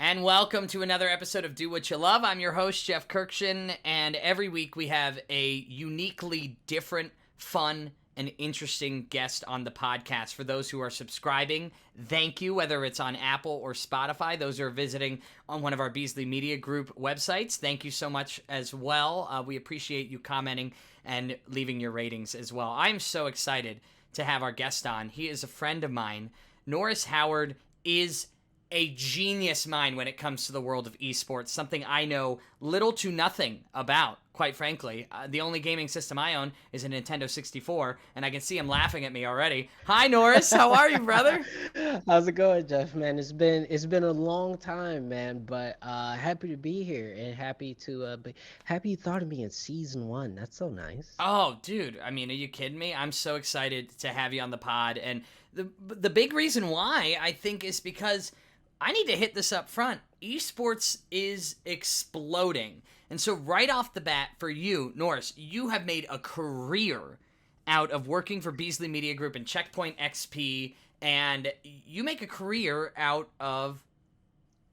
And welcome to another episode of Do What You Love. I'm your host, Jeff Kirkshin, and every week we have a uniquely different, fun, and interesting guest on the podcast. For those who are subscribing, thank you, whether it's on Apple or Spotify. Those who are visiting on one of our Beasley Media Group websites, thank you so much as well. We appreciate you commenting and leaving your ratings as well. I'm so excited to have our guest on. He is a friend of mine. Norris Howard is a genius mind when it comes to the world of esports, something I know little to nothing about, quite frankly. The only gaming system I own is a Nintendo 64, and I can see him laughing at me already. Hi, Norris. How are you, brother? How's it going, Jeff? Man, it's been a long time, man. But happy to be here and happy to be happy you thought of me in season one. That's so nice. Oh, dude. I mean, are you kidding me? I'm so excited to have you on the pod. And the big reason why, I think, is because I need to hit this up front. Esports is exploding. And so right off the bat for you, Norris, you have made a career out of working for Beasley Media Group and Checkpoint XP, and you make a career out of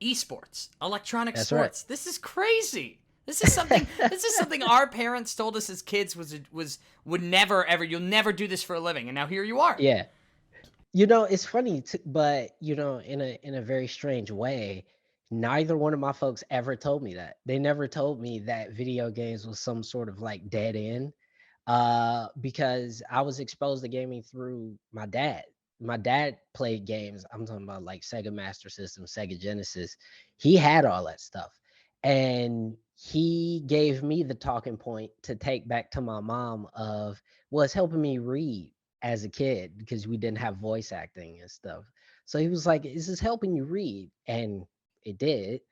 esports, electronic That's right. sports. This is crazy. This is something our parents told us as kids was would never ever, you'll never do this for a living, and now here you are. Yeah. It's funny, but in a very strange way, neither one of my folks ever told me that. They never told me that video games was some sort of like dead end. Because I was exposed to gaming through my dad. My dad played games. I'm talking about like Sega Master System, Sega Genesis. He had all that stuff. And he gave me the talking point to take back to my mom of, well, it's helping me read as a kid because we didn't have voice acting and stuff. So he was like, is this helping you read? And it did.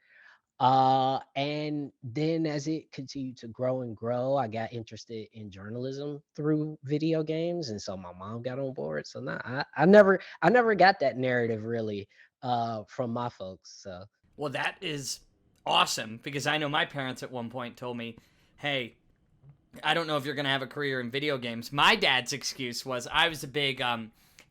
And then as it continued to grow and grow, I got interested in journalism through video games, and so my mom got on board. So now I never got that narrative really from my folks. So Well, that is awesome because I know my parents at one point told me, "Hey, I don't know if you're going to have a career in video games." My dad's excuse was I was a big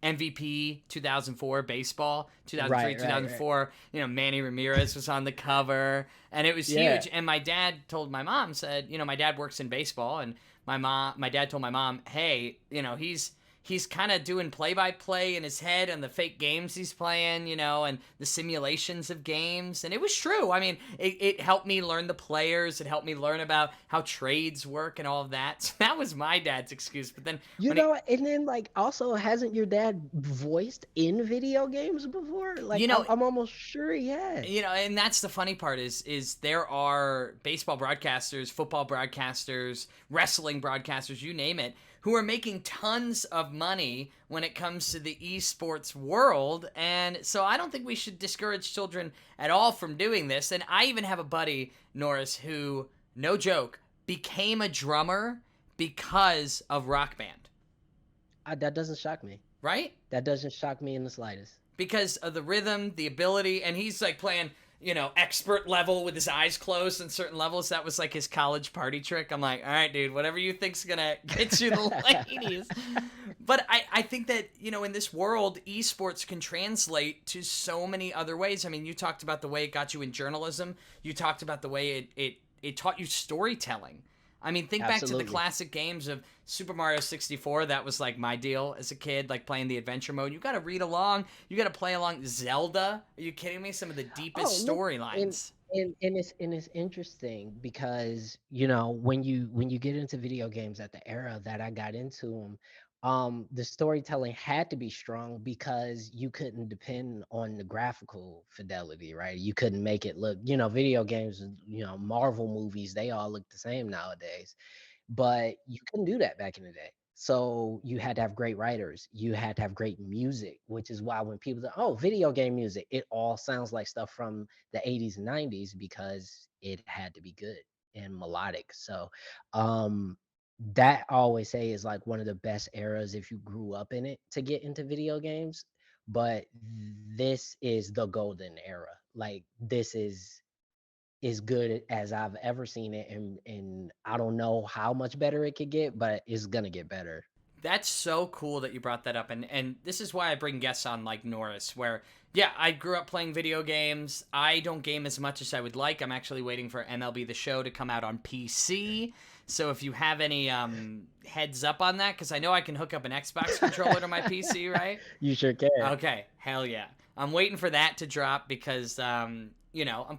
MVP 2004 baseball, 2003, right. 2004. Manny Ramirez was on the cover, and it was Yeah. huge. And my dad told my mom, said, my dad works in baseball, and my dad told my mom, hey, he's kind of doing play-by-play in his head and the fake games he's playing, and the simulations of games. And it was true. I mean, it helped me learn the players. It helped me learn about how trades work and all of that. So that was my dad's excuse. But then when it, And then like also hasn't your dad voiced in video games before? Like you I'm, know, I'm almost sure he has. and that's the funny part is there are baseball broadcasters, football broadcasters, wrestling broadcasters, you name it, who are making tons of money when it comes to the esports world. And so I don't think we should discourage children at all from doing this. And I even have a buddy, Norris, who, no joke, became a drummer because of Rock Band, That doesn't shock me. right? That doesn't shock me in the slightest. Because of the rhythm, the ability, and he's like playing, expert level with his eyes closed in certain levels. That was like his college party trick. I'm like, all right, dude, whatever you think's gonna get you the ladies. But I think that, in this world, esports can translate to so many other ways. I mean, you talked about the way it got you in journalism. You talked about the way it taught you storytelling. I mean, think back to the Absolutely. classic games of Super Mario 64. That was like my deal as a kid, like playing the adventure mode. You got to read along. You got to play along. Zelda. Are you kidding me? Some of the Oh deepest no, and storylines. and it's interesting because when you get into video games at the era that I got into them, the storytelling had to be strong because you couldn't depend on the graphical fidelity, right? You couldn't make it look, video games, Marvel movies, they all look the same nowadays, but you couldn't do that back in the day. So you had to have great writers. You had to have great music, which is why when people say, "Oh, video game music," it all sounds like stuff from the 80s and 90s because it had to be good and melodic. So um that I always say is like one of the best eras if you grew up in it to get into video games. But this is the golden era. Like this is as good as I've ever seen it, and I don't know how much better it could get, but it's gonna get better. That's so cool that you brought that up, and this is why I bring guests on like Norris, where yeah, I grew up playing video games. I don't game as much as I would like. I'm actually waiting for MLB The Show to come out on PC. So if you have any heads up on that, because I know I can hook up an Xbox controller to my PC, right? You sure can. Okay, hell yeah. I'm waiting for that to drop because I'm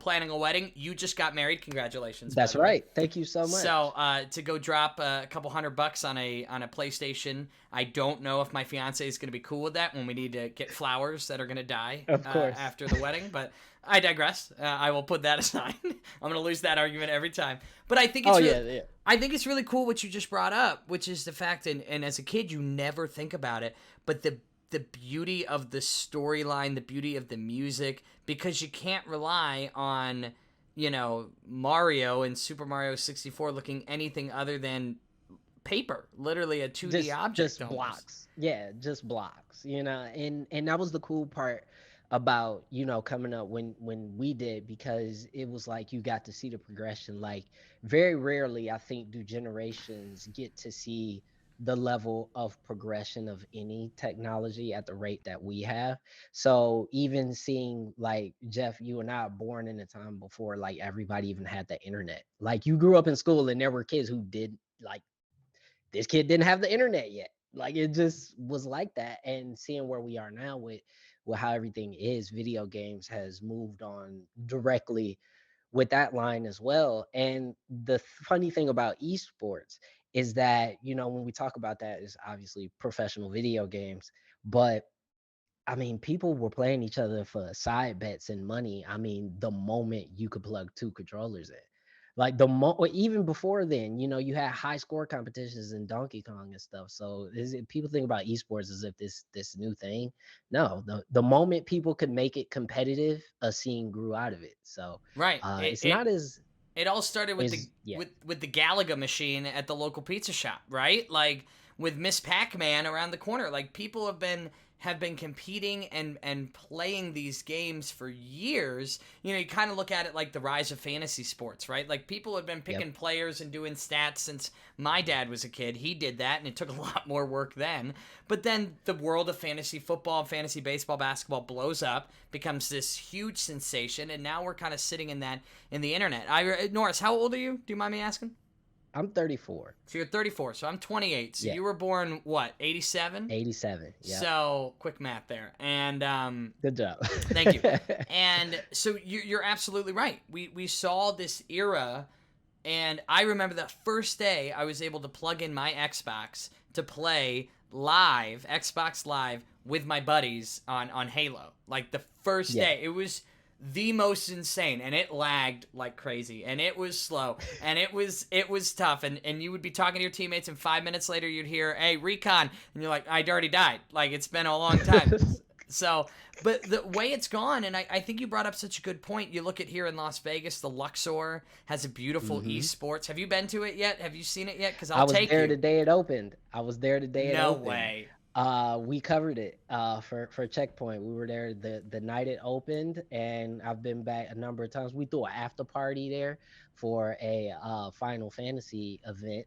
planning a wedding. You just got married. Congratulations. That's by the way. right. Thank you so much. So to go drop a couple $100 on a PlayStation, I don't know if my fiance is going to be cool with that when we need to get flowers that are going to die Of course. after the wedding. But I digress. I will put that aside. I'm going to lose that argument every time. But I think it's yeah. I think it's really cool what you just brought up, which is the fact, and as a kid you never think about it, but the beauty of the storyline, the beauty of the music, because you can't rely on Mario and Super Mario 64 looking anything other than paper, literally a 2D object. Just almost. blocks. Yeah, just blocks, and that was the cool part about, coming up when we did, because it was like you got to see the progression. Like very rarely, I think, do generations get to see the level of progression of any technology at the rate that we have. So even seeing, like, Jeff, you and I are born in a time before like everybody even had the internet. Like you grew up in school and there were kids who did, like, this kid didn't have the internet yet. Like it just was like that. And seeing where we are now with how everything is, video games has moved on directly with that line as well. And the funny thing about esports is that, when we talk about that, is obviously professional video games, but I mean, people were playing each other for side bets and money. I mean, the moment you could plug two controllers in, like or even before then, you had high score competitions in Donkey Kong and stuff. So people think about esports as if this new thing. No, the moment people could make it competitive, a scene grew out of it. So Right. it's not as It all started with yeah. with the Galaga machine at the local pizza shop, right? Like with Miss Pac-Man around the corner. Like people have been competing and playing these games for years. You kind of look at it like the rise of fantasy sports, right? Like people have been picking players and doing stats since my dad was a kid. He did that, and it took a lot more work then. But then the world of fantasy football, fantasy baseball, basketball blows up, becomes this huge sensation, and now we're kind of sitting in the internet. Norris, how old are you? Do you mind me asking? I'm 34. So you're 34. So I'm 28. So Yeah. you were born what? 87. 87. Yeah. So quick math there, and Good job. thank you. And so you're absolutely right. We saw this era, and I remember the first day I was able to plug in my Xbox to play live, Xbox Live, with my buddies on Halo. Like the first day, it was the most insane, and it lagged like crazy, and it was slow, and it was tough, and you would be talking to your teammates, and 5 minutes later you'd hear, "Hey, recon," and you're like, "I'd already died." Like it's been a long time. So, but the way it's gone, and I think you brought up such a good point. You look at here in Las Vegas, the Luxor has a beautiful esports. Have you been to it yet? Have you seen it yet? Because I was take there you. the day it opened. No way. We covered it for Checkpoint. We were there the night it opened, and I've been back a number of times. We threw an after party there for a Final Fantasy event.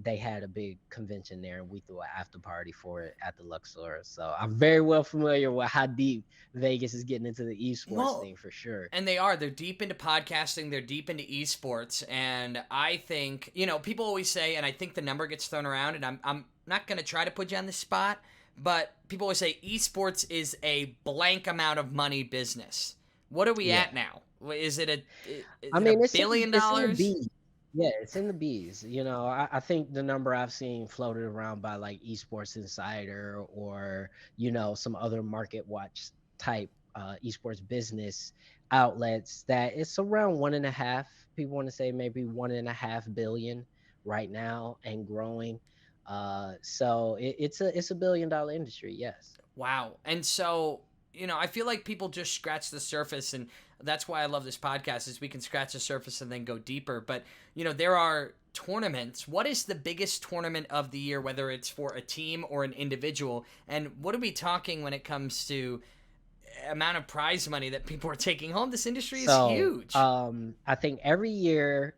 They had a big convention there, and we threw an after party for it at the Luxor. So I'm very well familiar with how deep Vegas is getting into the esports thing for sure. And they're deep into podcasting, they're deep into esports, and I think, people always say, and I think the number gets thrown around, and I'm not going to try to put you on the spot, but people always say esports is a blank amount of money business. What are we at now? Is it $1 billion? It's in the B's. I think the number I've seen floated around by like Esports Insider or, some other market watch type esports business outlets, that it's around 1.5. People want to say maybe 1.5 billion right now and growing. So it's a $1 billion industry. Yes. Wow. And so, I feel like people just scratch the surface, and that's why I love this podcast, is we can scratch the surface and then go deeper. But, there are tournaments. What is the biggest tournament of the year, whether it's for a team or an individual? And what are we talking when it comes to amount of prize money that people are taking home? This industry is huge. I think every year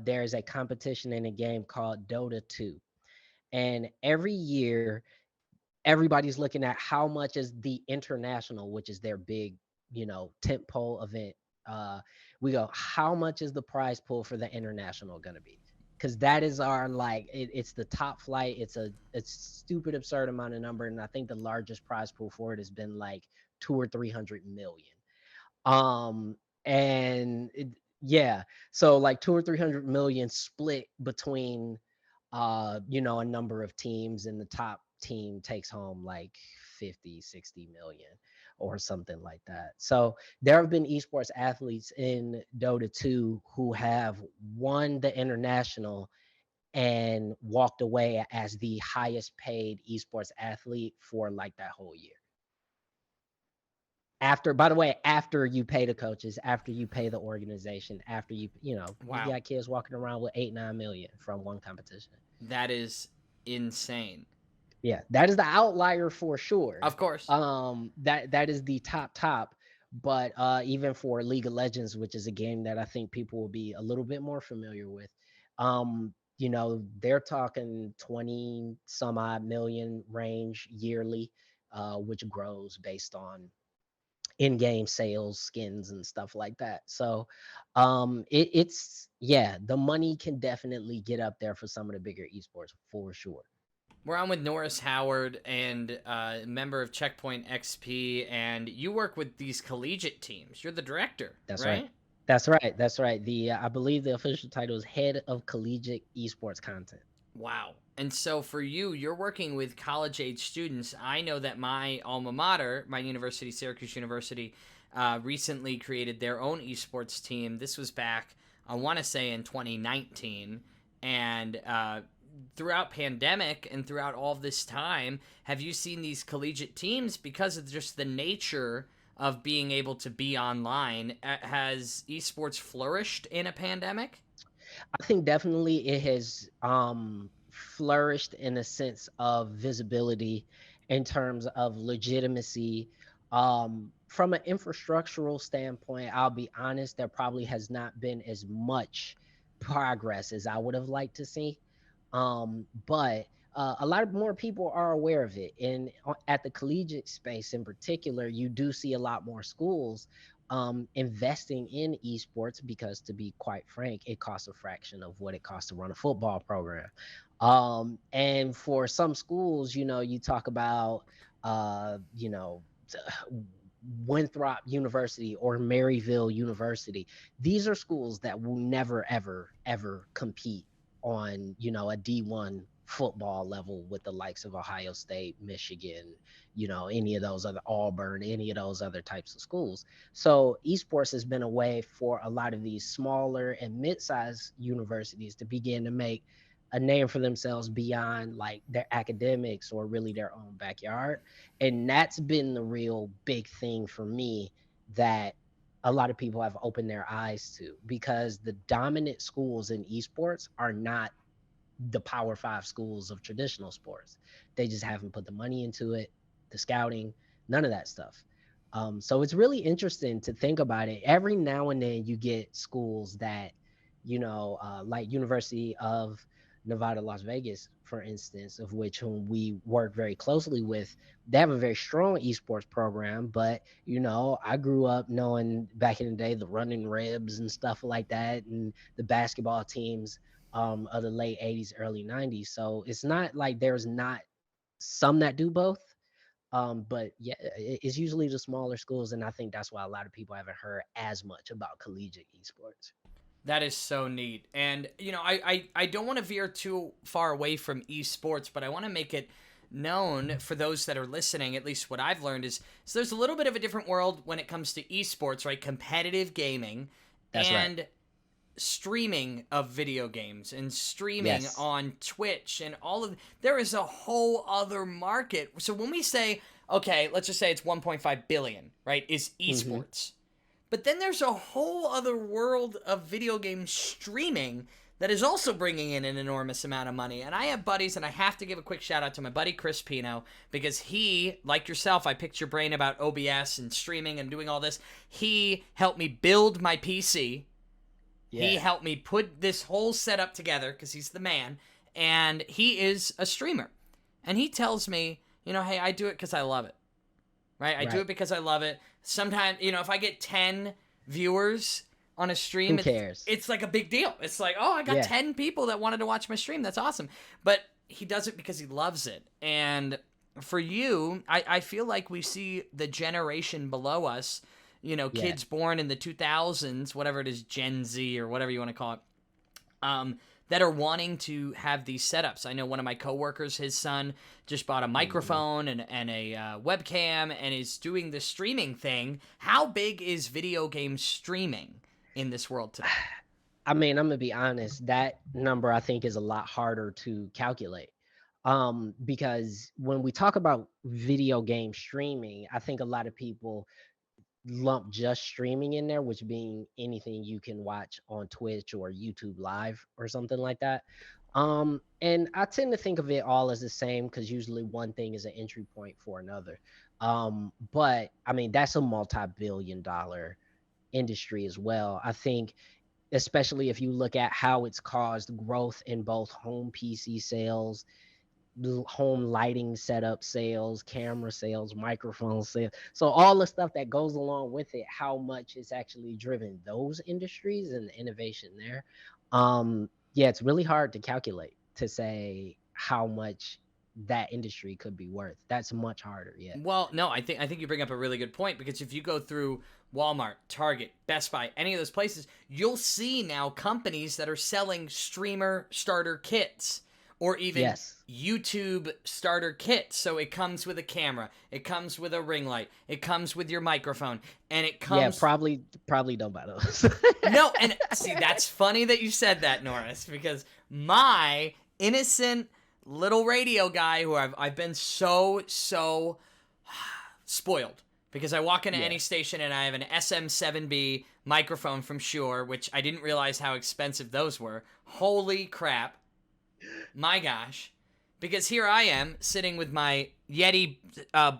there's a competition in a game called Dota 2. And every year, everybody's looking at how much is the international, which is their big, tentpole event. Uh, we go, how much is the prize pool for the international going to be? Because that is our it's the top flight. It's stupid absurd amount of number, and I think the largest prize pool for it has been like 2 or 300 million. Um, and yeah, so like 2 or 300 million split between a number of teams, and the top team takes home like 50, 60 million or something like that. So there have been esports athletes in Dota 2 who have won the international and walked away as the highest paid esports athlete for like that whole year. After, by the way, after you pay the coaches, after you pay the organization, after you Wow. got kids walking around with 8, 9 million from one competition. That is insane. Yeah, that is the outlier for sure. Of course. That is the top. But even for League of Legends, which is a game that I think people will be a little bit more familiar with, they're talking 20 some odd million range yearly, which grows based on in-game sales, skins, and stuff like that. So it's yeah, the money can definitely get up there for some of the bigger esports for sure. We're on with Norris Howard, and member of Checkpoint XP, and you work with these collegiate teams. You're the director, That's right. right? That's right. The I believe the official title is head of collegiate esports content. Wow. And so for you, you're working with college age students. I know that my alma mater, my university, Syracuse University, recently created their own esports team. This was back, I want to say, in 2019. And throughout pandemic and throughout all this time, have you seen these collegiate teams, because of just the nature of being able to be online, has esports flourished in a pandemic? I think definitely it has flourished in a sense of visibility, in terms of legitimacy. From an infrastructural standpoint, I'll be honest, there probably has not been as much progress as I would have liked to see. But a lot of more people are aware of it. And at the collegiate space in particular, you do see a lot more schools investing in esports, because to be quite frank, it costs a fraction of what it costs to run a football program. And for some schools, you talk about, uh, you know, Winthrop University or Maryville University. These are schools that will never, ever, ever compete on, a D1 football level with the likes of Ohio State, Michigan, any of those other, Auburn, any of those other types of schools. So esports has been a way for a lot of these smaller and mid-sized universities to begin to make a name for themselves beyond like their academics or really their own backyard. And that's been the real big thing for me, that a lot of people have opened their eyes to, because the dominant schools in esports are not the Power Five schools of traditional sports. They just haven't put the money into it, the scouting, none of that stuff. So it's really interesting to think about it. Every now and then you get schools that, like University of Nevada, Las Vegas, for instance, of which whom we work very closely with. They have a very strong esports program, but I grew up knowing back in the day the running ribs and stuff like that, and the basketball teams of the late 80s, early 90s. So it's not like there's not some that do both. But yeah, it's usually the smaller schools, and I think that's why a lot of people haven't heard as much about collegiate esports. That is so neat. And, I don't want to veer too far away from esports, but I want to make it known for those that are listening, at least what I've learned is, so there's a little bit of a different world when it comes to esports, right? Competitive gaming. That's And right. streaming of video games and streaming Yes. on Twitch and there is a whole other market. So when we say, okay, let's just say it's 1.5 billion, right, is Hmm. esports. But then there's a whole other world of video game streaming that is also bringing in an enormous amount of money. And I have buddies, and I have to give a quick shout out to my buddy Chris Pino, because he, like yourself, I picked your brain about OBS and streaming and doing all this. He helped me build my PC. He Yeah. helped me put this whole setup together because he's the man. and he is a streamer. And he tells me, hey, I do it because I love it, right? I do it because I love it. Sometimes, if I get 10 viewers on a stream, Who cares? it's like a big deal. It's like, oh, I got 10 people that wanted to watch my stream. That's awesome. But he does it because he loves it. And for you, I feel like we see the generation below us, kids born in the 2000s, whatever it is, Gen Z or whatever you want to call it, that are wanting to have these setups. I know one of my coworkers, his son just bought a microphone and a webcam and is doing the streaming thing. How big is video game streaming in this world today? I mean, I'm gonna be honest, that number I think is a lot harder to calculate. Because when we talk about video game streaming, I think a lot of people lump just streaming in there, which being anything you can watch on Twitch or YouTube Live or something like that. And I tend to think of it all as the same because usually one thing is an entry point for another. But I mean, that's a multi-billion-dollar industry as well. I think, especially if you look at how it's caused growth in both home PC sales, home lighting setup sales, camera sales, microphone sales. So all the stuff that goes along with it, how much it's actually driven those industries and the innovation there. Yeah, it's really hard to calculate to say how much that industry could be worth. That's much harder. Yeah. Well, no, I think you bring up a really good point, because if you go through Walmart, Target, Best Buy, any of those places, you'll see now companies that are selling streamer starter kits, or even YouTube starter kits. So it comes with a camera, it comes with a ring light, it comes with your microphone, and it comes... Yeah, probably don't buy those. No, and see, that's funny that you said that, Norris, because my innocent little radio guy, who I've been so spoiled, because I walk into any station and I have an SM7B microphone from Shure, which I didn't realize how expensive those were. Holy crap. My gosh. Because here I am sitting with my Yeti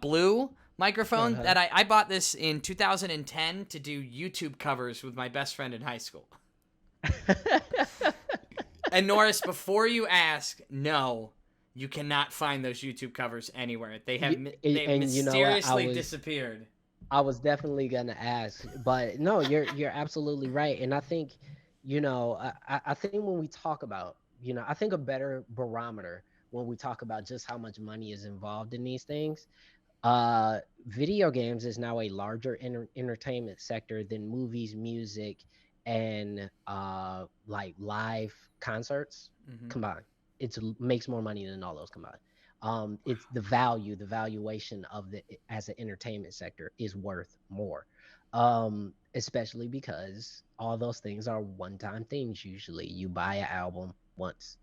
Blue microphone that I bought this in 2010 to do YouTube covers with my best friend in high school. And Norris, before you ask, no, you cannot find those YouTube covers anywhere. They have mysteriously disappeared. I was definitely gonna ask, but no, you're absolutely right. And I think, I think when we talk about, I think a better barometer when we talk about just how much money is involved in these things, video games is now a larger entertainment sector than movies, music, and like live concerts combined. It makes more money than all those combined. It's the valuation of the as an entertainment sector is worth more, especially because all those things are one-time things. Usually you buy an album once,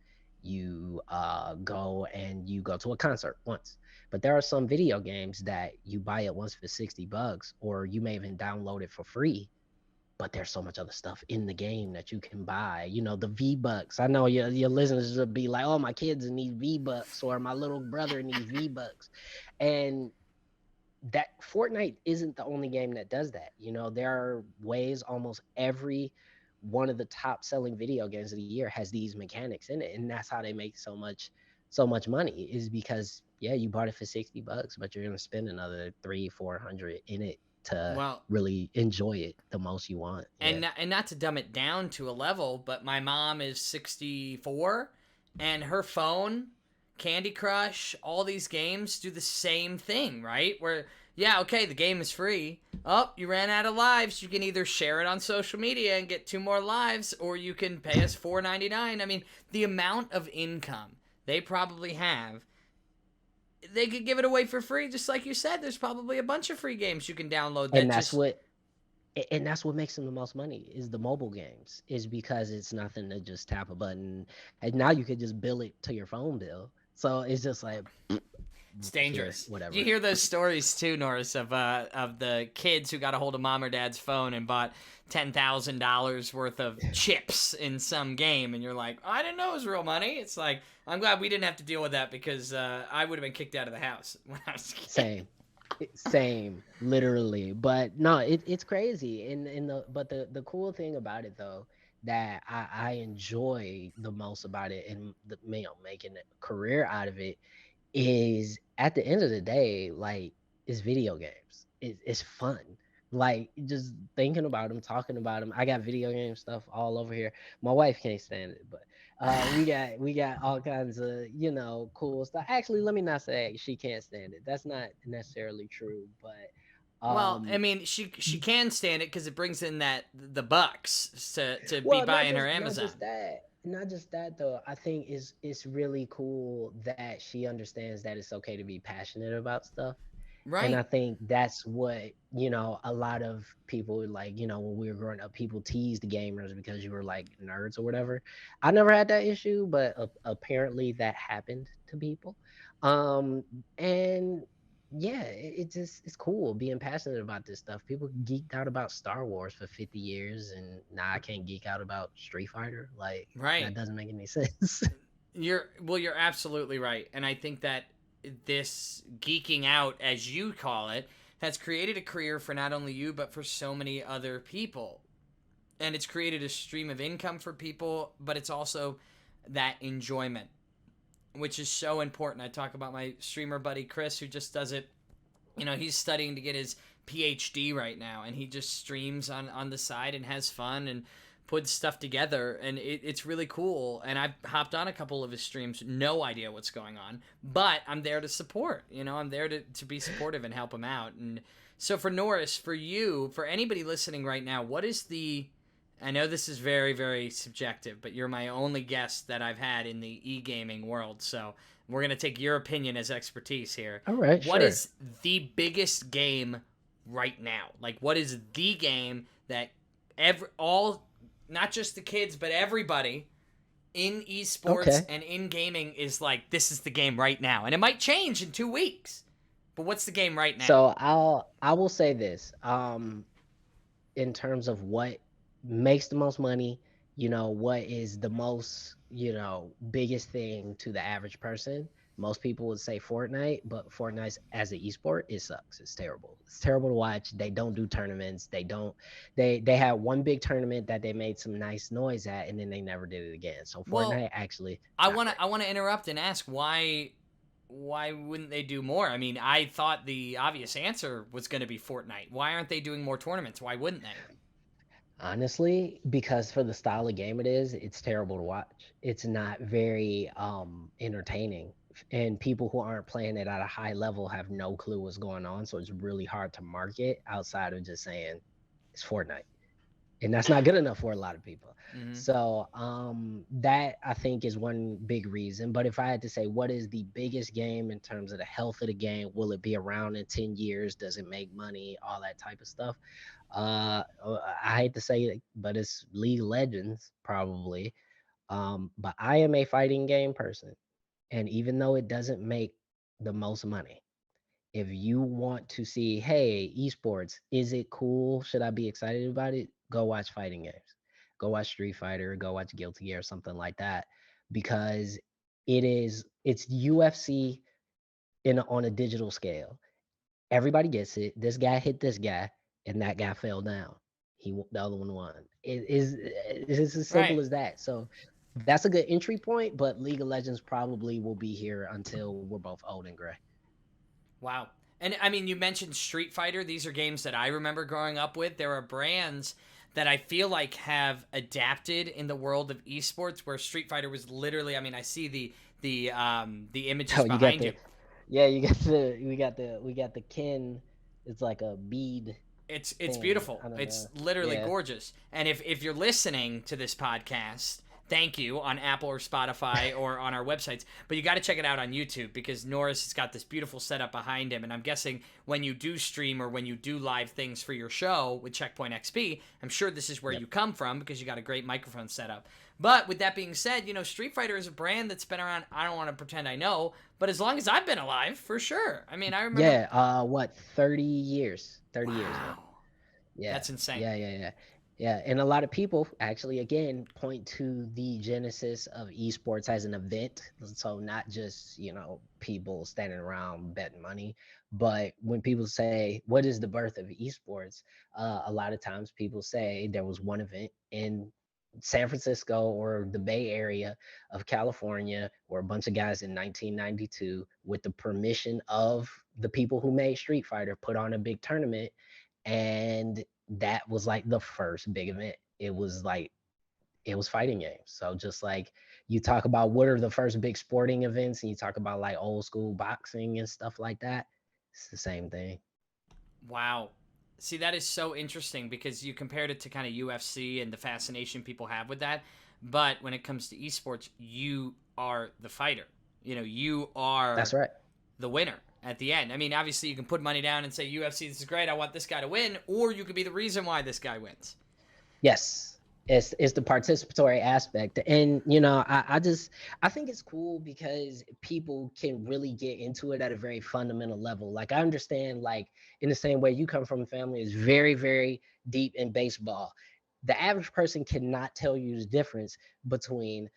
you go to a concert once, but there are some video games that you buy it once for $60, or you may even download it for free, but there's so much other stuff in the game that you can buy. The V-Bucks. I know your listeners will be like, oh, my kids need V-Bucks, or my little brother needs V-Bucks. And that Fortnite isn't the only game that does that. There are ways almost every one of the top selling video games of the year has these mechanics in it. And that's how they make so much money, is because, you bought it for $60, but you're going to spend another $300-400 in it to really enjoy it the most you want. And not to dumb it down to a level, but my mom is 64, and her phone, Candy Crush, all these games do the same thing, right? Where, the game is free. Oh, you ran out of lives. You can either share it on social media and get 2 more lives, or you can pay us $4.99. I mean, the amount of income they probably have, they could give it away for free. Just like you said, there's probably a bunch of free games you can download. And that's what makes them the most money, is the mobile games, is because it's nothing to just tap a button. And now you could just bill it to your phone bill. So it's just like, it's dangerous. Whatever. You hear those stories too, Norris, of the kids who got a hold of mom or dad's phone and bought $10,000 worth of chips in some game, and you're like, I didn't know it was real money. It's like, I'm glad we didn't have to deal with that, because I would have been kicked out of the house when I was a kid. Same, literally. But no, it's crazy. But the cool thing about it, though, that I enjoy the most about it, and making a career out of it, is at the end of the day, like, it's video games. It's fun. Like, just thinking about them, talking about them. I got video game stuff all over here. My wife can't stand it, but we got all kinds of, cool stuff. Actually, let me not say she can't stand it. That's not necessarily true, but Well, I um mean, she can stand it because it brings in that the bucks to be well, not buying her just not Amazon. just that. Not just that though. I think it's really cool that she understands that it's okay to be passionate about stuff. And I Right. think that's what, a lot of people, like, when we were growing up, people teased gamers because you were like nerds or whatever. I never had that issue, but apparently that happened to people. And yeah, it's cool being passionate about this stuff. People geeked out about Star Wars for 50 years, and now I can't geek out about Street Fighter. Like, that Right. doesn't make any sense. You're absolutely right, and I think that this geeking out, as you call it, has created a career for not only you but for so many other people, and it's created a stream of income for people. But it's also that enjoyment, which is so important. I talk about my streamer buddy Chris, who just does it. He's studying to get his PhD right now, and he just streams on the side and has fun and puts stuff together, and it's really cool. And I've hopped on a couple of his streams, no idea what's going on, but I'm there to support. I'm there to be supportive and help him out. And so for Norris, for you, for anybody listening right now, what is the I know this is very, very subjective, but you're my only guest that I've had in the e-gaming world, so we're going to take your opinion as expertise here. All right, What sure. is the biggest game right now? Like, what is the game that not just the kids, but everybody in esports Okay. and in gaming is like, this is the game right now? And it might change in 2 weeks, but what's the game right now? So I will say this. In terms of what makes the most money, what is the most, biggest thing to the average person. Most people would say Fortnite, but Fortnite as an esport, it sucks. It's terrible. It's terrible to watch. They don't do tournaments. They had one big tournament that they made some nice noise at, and then they never did it again. So Well, Fortnite actually I not want great. to I want to interrupt and ask why wouldn't they do more? I mean, I thought the obvious answer was going to be Fortnite. Why aren't they doing more tournaments? Why wouldn't they? Honestly, because for the style of game it is, it's terrible to watch. It's not very entertaining. And people who aren't playing it at a high level have no clue what's going on. So it's really hard to market outside of just saying it's Fortnite. And that's not good enough for a lot of people. Mm-hmm. So that I think is one big reason. But if I had to say what is the biggest game in terms of the health of the game, will it be around in 10 years? Does it make money? All that type of stuff. I hate to say it, but it's League of Legends probably. But I am a fighting game person, and even though it doesn't make the most money, if you want to see, hey, esports, is it cool? Should I be excited about it? Go watch fighting games. Go watch Street Fighter, go watch Guilty Gear, something like that. Because it's UFC on a digital scale. Everybody gets it. This guy hit this guy, and that guy fell down. The other one won. It's as simple Right. as that. So that's a good entry point. But League of Legends probably will be here until we're both old and gray. Wow. And I mean, you mentioned Street Fighter. These are games that I remember growing up with. There are brands that I feel like have adapted in the world of esports, where Street Fighter was literally. I mean, I see the images Oh, you got behind you. the yeah, you got the we got the kin. It's like a bead It's thing. beautiful. I don't It's know. literally Yeah. gorgeous. And if you're listening to this podcast, thank you on Apple or Spotify or on our websites. But you got to check it out on YouTube because Norris has got this beautiful setup behind him. And I'm guessing when you do stream or when you do live things for your show with Checkpoint XP, I'm sure this is where Yep. you come from because you got a great microphone setup. But with that being said, Street Fighter is a brand that's been around. I don't want to pretend I know, but as long as I've been alive, for sure. I mean, I remember. Yeah. What? 30 years. 30 years now. Wow, Yeah, that's insane. yeah. Yeah, and a lot of people actually again point to the genesis of esports as an event. So not just, people standing around betting money, but when people say, "What is the birth of esports?" A lot of times people say there was one event in San Francisco or the Bay Area of California, where a bunch of guys in 1992, with the permission of the people who made Street Fighter, put on a big tournament. And that was like the first big event. It was fighting games. So just like you talk about what are the first big sporting events, and you talk about like old school boxing and stuff like that, it's the same thing. Wow. See, that is so interesting because you compared it to kind of UFC and the fascination people have with that. But when it comes to esports, you are the fighter. You are That's right. the winner at the end. I mean, obviously, you can put money down and say, UFC, this is great. I want this guy to win. Or you could be the reason why this guy wins. Yes. It's the participatory aspect. And I think it's cool because people can really get into it at a very fundamental level. Like I understand, like in the same way you come from a family is very, very deep in baseball. The average person cannot tell you the difference between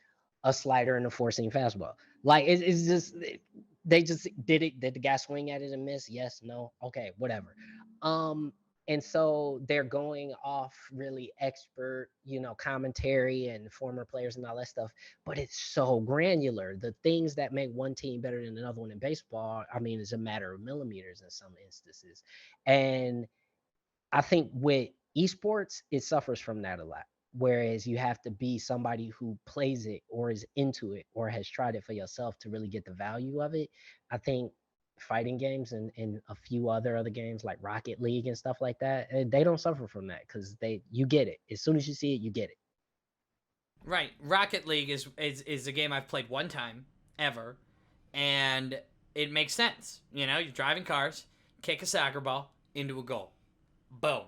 a slider and a four-seam fastball. Like it's just they just did it. Did the guy swing at it and miss? Yes, no, okay, whatever. Um, and so they're going off really expert, commentary and former players and all that stuff. But it's so granular. The things that make one team better than another one in baseball, I mean, it's a matter of millimeters in some instances. And I think with esports, it suffers from that a lot. Whereas you have to be somebody who plays it or is into it or has tried it for yourself to really get the value of it. I think fighting games and a few other games like Rocket League and stuff like that, they don't suffer from that because you get it. As soon as you see it, you get it. Right. Rocket League is a game I've played one time ever, and it makes sense. You're driving cars, kick a soccer ball into a goal. Boom.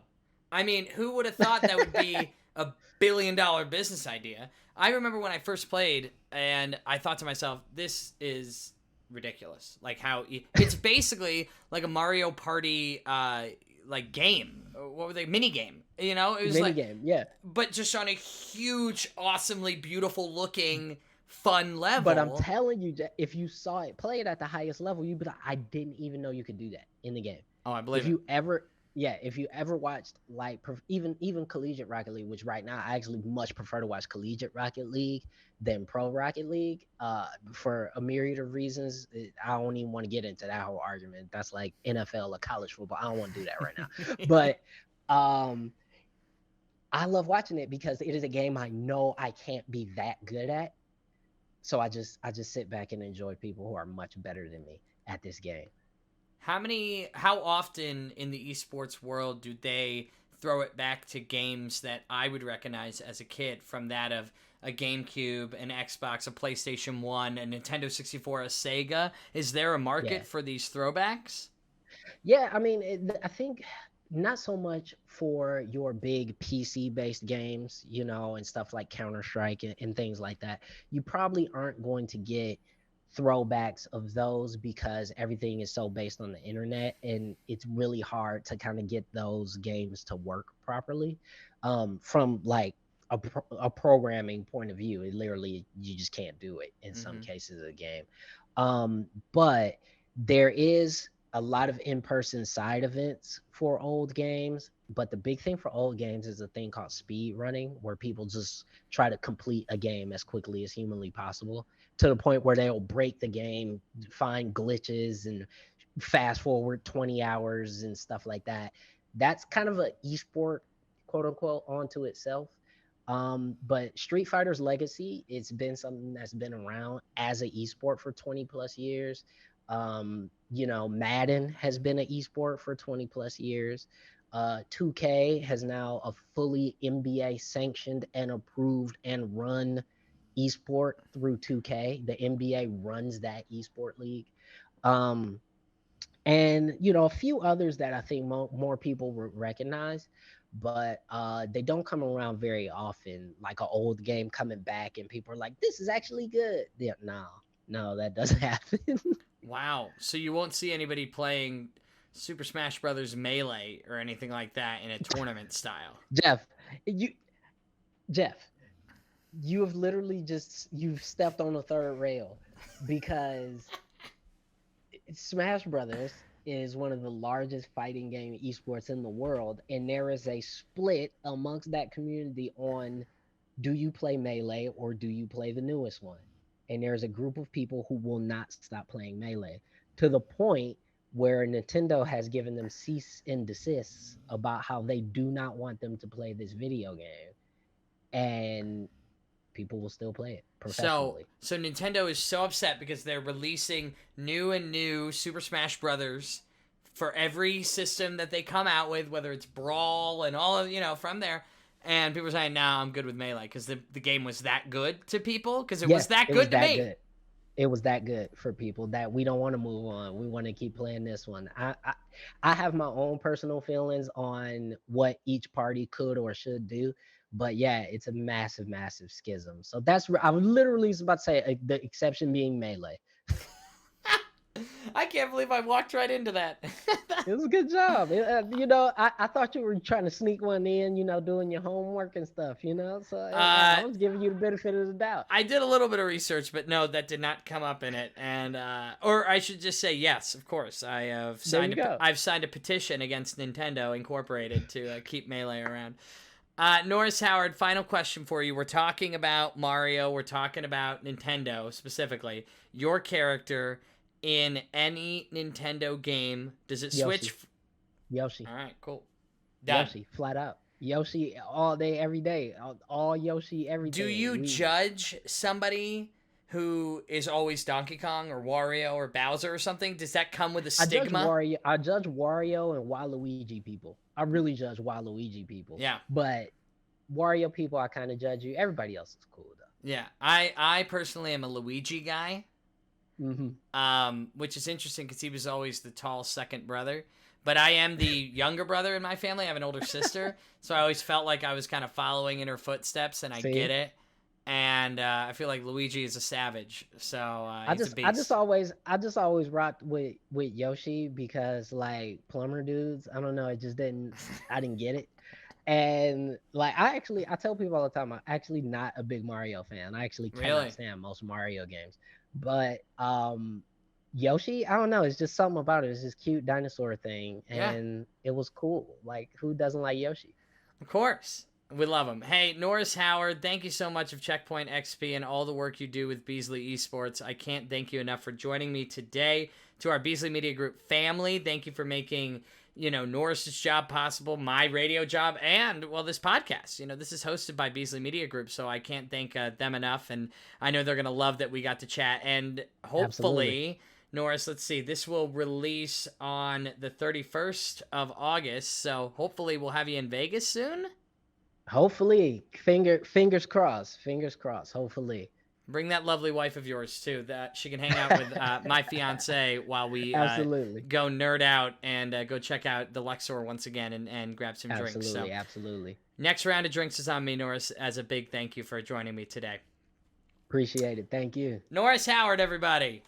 I mean, who would have thought that would be a billion-dollar business idea? I remember when I first played, and I thought to myself, this is ridiculous. Like how it's basically like a Mario Party like game. What were they? Mini game. It was Mini like, game, yeah. but just on a huge, awesomely beautiful looking, fun But I'm level. telling you, if you saw it played at the highest level, you'd be like, I didn't even know you could do that in the game. Oh, I believe If it. you ever, yeah, if you ever watched like even collegiate Rocket League, which right now I actually much prefer to watch collegiate Rocket League than pro Rocket League, for a myriad of reasons. I don't even want to get into that whole argument. That's like NFL or college football. I don't want to do that right now. But um, I love watching it because it is a game I know I can't be that good at. So I just sit back and enjoy people who are much better than me at this game. How often in the esports world do they throw it back to games that I would recognize as a kid, from that of a GameCube, an Xbox, a PlayStation 1, a Nintendo 64, a Sega? Is there a Yeah. market for these throwbacks? Yeah, I mean, I think not so much for your big PC based games, and stuff like Counter Strike and things like that. You probably aren't going to get throwbacks of those because everything is so based on the internet, and it's really hard to kind of get those games to work properly, from like a programming point of view. It literally, you just can't do it in some Mm-hmm. cases of the game. But there is a lot of in-person side events for old games, but the big thing for old games is a thing called speed running, where people just try to complete a game as quickly as humanly possible, to the point where they'll break the game, find glitches, and fast forward 20 hours and stuff like that. That's kind of an esport, quote unquote, onto itself. But Street Fighter's legacy, it's been something that's been around as an esport for 20 plus years. Madden has been an esport for 20 plus years. 2K has now a fully NBA sanctioned and approved and run esport through 2K. The NBA runs that esport league. Um, and a few others that I think more people would recognize, but they don't come around very often. Like an old game coming back, and people are like, "This is actually good." Yeah, no, that doesn't happen. Wow. So you won't see anybody playing Super Smash Brothers Melee or anything like that in a tournament style. Jeff, you Jeff, you have literally you've stepped on a third rail, because Smash Brothers is one of the largest fighting game esports in the world, and there is a split amongst that community on do you play Melee or do you play the newest one? And there's a group of people who will not stop playing Melee, to the point where Nintendo has given them cease and desists about how they do not want them to play this video game. And people will still play it So, professionally. so Nintendo is so upset because they're releasing new Super Smash Brothers for every system that they come out with, whether it's Brawl and all of, from there. And people are saying, "No, I'm good with Melee," because the game was that good to people, because it was that It was good to that me. good. It was that good for people that we don't want to move on. We want to keep playing this one. I have my own personal feelings on what each party could or should do, but yeah, it's a massive, massive schism. So I was literally about to say the exception being Melee. I can't believe I walked right into that. It was a good job. I thought you were trying to sneak one in, doing your homework and stuff, so I was giving you the benefit of the doubt. I did a little bit of research, but no, that did not come up in it. And or I should just say yes, of course. I've signed a petition against Nintendo Incorporated to keep Melee around. Norris Howard, final question for you. We're talking about Mario. We're talking about Nintendo specifically. Your character in any Nintendo game, does it switch? Yoshi. All right, cool. Done. Yoshi, flat out. Yoshi all day, every day. All Yoshi every day. Do you judge somebody who is always Donkey Kong or Wario or Bowser or something? Does that come with a stigma? I judge Wario and Waluigi people. I really judge Waluigi people. Yeah. But Wario people, I kind of judge you. Everybody else is cool though. Yeah. I personally am a Luigi guy. Mm-hmm. Which is interesting because he was always the tall second brother. But I am the younger brother in my family. I have an older sister, so I always felt like I was kind of following in her footsteps, and I get it. And I feel like Luigi is a savage, so I just always rocked with Yoshi because like plumber dudes, I don't know, I didn't get it. And like I tell people all the time, I'm actually not a big Mario fan. I actually cannot stand most Mario games, but Yoshi, I don't know. It's just something about it. It's this cute dinosaur thing, and it was cool. Like, who doesn't like Yoshi? Of course. We love him. Hey, Norris Howard, thank you so much of Checkpoint XP and all the work you do with Beasley Esports. I can't thank you enough for joining me today. To our Beasley Media Group family, thank you for making, Norris's job possible, my radio job, and, well, this podcast. This is hosted by Beasley Media Group, so I can't thank them enough, and I know they're going to love that we got to chat, and hopefully... Absolutely. Norris, let's see. This will release on the 31st of August, so hopefully we'll have you in Vegas soon. Hopefully. Fingers crossed. Fingers crossed. Hopefully. Bring that lovely wife of yours, too, that she can hang out with my fiance while we go nerd out and go check out the Luxor once again and grab some drinks. So, absolutely. Next round of drinks is on me, Norris, as a big thank you for joining me today. Appreciate it. Thank you. Norris Howard, everybody.